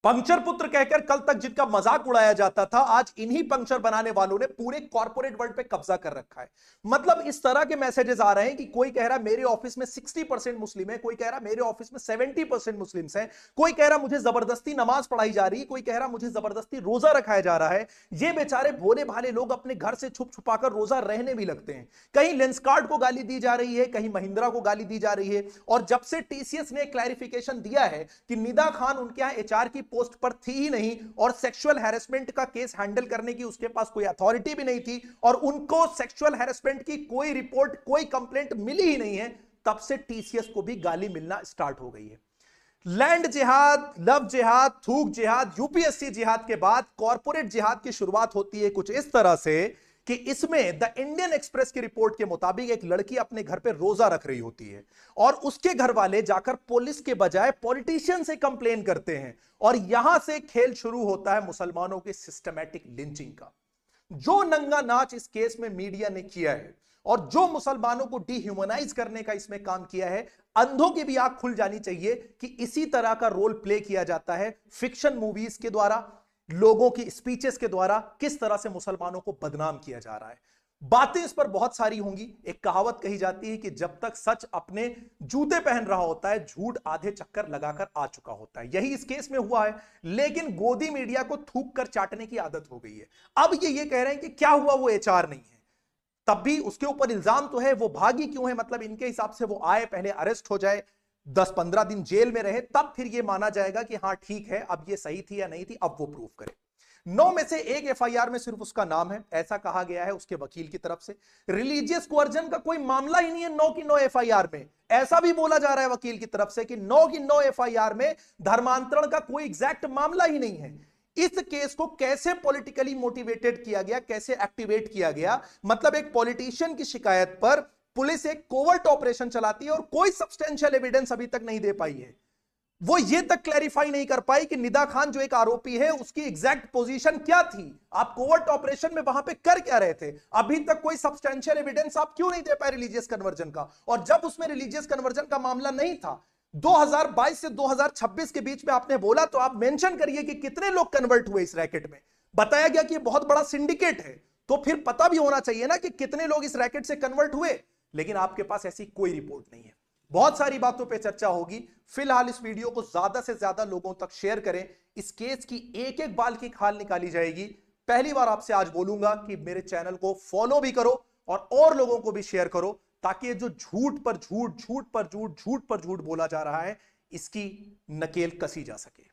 Puncture पुत्र कहकर कल तक जिनका मजाक उड़ाया जाता था, आज इन्हीं पंक्चर बनाने वालों ने पूरे कॉर्पोरेट वर्ल्ड पे कब्जा कर रखा है। मतलब इस तरह के मैसेजेस आ रहे हैं कि कोई कह रहा है मेरे ऑफिस में 60% मुस्लिम है, कोई कह रहा है मेरे ऑफिस में 70% मुस्लिम्स हैं, कोई कह रहा मुझे जबरदस्ती नमाज पढ़ाई जा रही है, कोई कह रहा मुझे जबरदस्ती रोजा रखाया जा रहा है। ये बेचारे भोले भाले लोग अपने घर से छुप छुपाकर रोजा रहने भी लगते हैं। कहीं लेंसकार्ट को गाली दी जा रही है, कहीं महिंद्रा को गाली दी जा रही है। और जब से टीसीएस ने क्लैरिफिकेशन दिया है कि निदा खान उनके यहां एचआर की पोस्ट पर थी ही नहीं और सेक्सुअल हैरेसमेंट का केस हैंडल करने की उसके पास कोई अथॉरिटी भी नहीं थी और उनको सेक्सुअल हैरेसमेंट की कोई रिपोर्ट, कोई कंप्लेंट मिली ही नहीं है, तब से टीसीएस को भी गाली मिलना स्टार्ट हो गई है। लैंड जिहाद, लव जिहाद, थूक जिहाद, यूपीएससी जिहाद के बाद कॉर्पोरेट जिहाद की शुरुआत होती है कुछ इस तरह से कि इसमें द इंडियन एक्सप्रेस की रिपोर्ट के मुताबिक एक लड़की अपने घर पे रोजा रख रही होती है और उसके घर वाले जाकर पुलिस के बजाय पॉलिटिशियन से कंप्लेन करते हैं और यहां से खेल शुरू होता है मुसलमानों की सिस्टमैटिक लिंचिंग का। जो नंगा नाच इस केस में मीडिया ने किया है और जो मुसलमानों को डिह्यूमनाइज करने का इसमें काम किया है, अंधों की भी आंख खुल जानी चाहिए कि इसी तरह का रोल प्ले किया जाता है फिक्शन मूवीज के द्वारा, लोगों की स्पीचेस के द्वारा किस तरह से मुसलमानों को बदनाम किया जा रहा है। बातें इस पर बहुत सारी होंगी। एक कहावत कही जाती है कि जब तक सच अपने जूते पहन रहा होता है, झूठ आधे चक्कर लगाकर आ चुका होता है। यही इस केस में हुआ है, लेकिन गोदी मीडिया को थूक कर चाटने की आदत हो गई है। अब ये कह रहे हैं कि क्या हुआ, वो एचआर नहीं है, तब भी उसके ऊपर इल्जाम तो है, वो भागी क्यों है? मतलब इनके हिसाब से वो आए, पहले अरेस्ट हो जाए, 10-15 दिन जेल में रहे, तब फिर ये माना जाएगा कि हां ठीक है, अब ये सही थी या नहीं थी, अब वो प्रूव करे। 9 में से एक एफआईआर में सिर्फ उसका नाम है, ऐसा कहा गया है उसके वकील की तरफ से। रिलीजियस कोअर्जन का कोई मामला ही नहीं है 9 की 9 एफआईआर में। ऐसा भी बोला जा रहा है वकील की तरफ से कि 9 की 9 एफआईआर में धर्मांतरण का कोई एग्जैक्ट मामला ही नहीं है। इस केस को कैसे पॉलिटिकली मोटिवेटेड किया गया, कैसे एक्टिवेट किया गया? मतलब एक पॉलिटिशियन की शिकायत पर पुलिस एक कोवर्ट ऑपरेशन चलाती है और कोई सब्सटेंशियल एविडेंस अभी तक नहीं दे पाई है। वो ये तक क्लैरिफाई नहीं कर पाई कि निदा खान जो एक आरोपी है उसकी एग्जैक्ट पोजीशन क्या थी, आप कोवर्ट ऑपरेशन में वहां पे कर क्या रहे थे। अभी तक कोई सब्सटेंशियल एविडेंस आप क्यों नहीं दे पाए रिलीजियस कन्वर्जन का? और जब उसमें रिलीजियस कन्वर्जन का मामला नहीं था, 2022 से 2026 के बीच में आपने बोला, तो आप मेंशन करिए कि कितने लोग कन्वर्ट हुए इस रैकेट में। बताया गया कि ये बहुत बड़ा सिंडिकेट है, तो फिर पता भी होना चाहिए ना कि कितने लोग इस रैकेट से कन्वर्ट हुए, लेकिन आपके पास ऐसी कोई रिपोर्ट नहीं है। बहुत सारी बातों पे चर्चा होगी। फिलहाल इस वीडियो को ज्यादा से ज्यादा लोगों तक शेयर करें, इस केस की एक एक बाल की खाल निकाली जाएगी। पहली बार आपसे आज बोलूंगा कि मेरे चैनल को फॉलो भी करो और लोगों को भी शेयर करो, ताकि ये जो झूठ पर झूठ, झूठ पर झूठ, झूठ पर झूठ बोला जा रहा है, इसकी नकेल कसी जा सके।